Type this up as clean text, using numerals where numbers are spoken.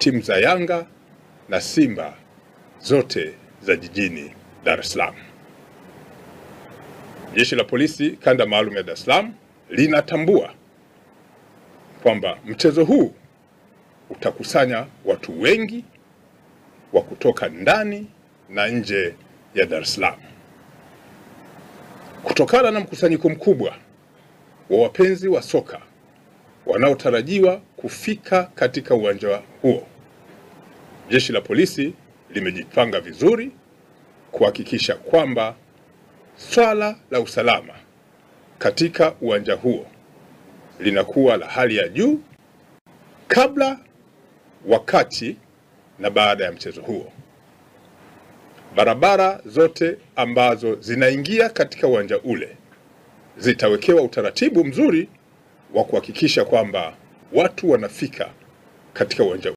timu za Yanga na Simba zote za jijini Dar es Salaam. Jeshi la Polisi Kanda Maalum ya Dar es Salaam linatambua kwamba mchezo huu utakusanya watu wengi wa kutoka ndani na nje ya Dar es Salaam. Kutokana na mkusanyiko mkubwa wa wapenzi wa soka wanaotarajiwa kufika katika uwanja huo, Jeshi la Polisi limejipanga vizuri kuhakikisha kwamba swala la usalama katika uwanja huo linakuwa la hali ya juu kabla, wakati na baada ya mchezo huo. Barabara zote ambazo zinaingia katika uwanja ule zitawekewa utaratibu mzuri wa kuhakikisha kwamba watu wanafika katika uwanja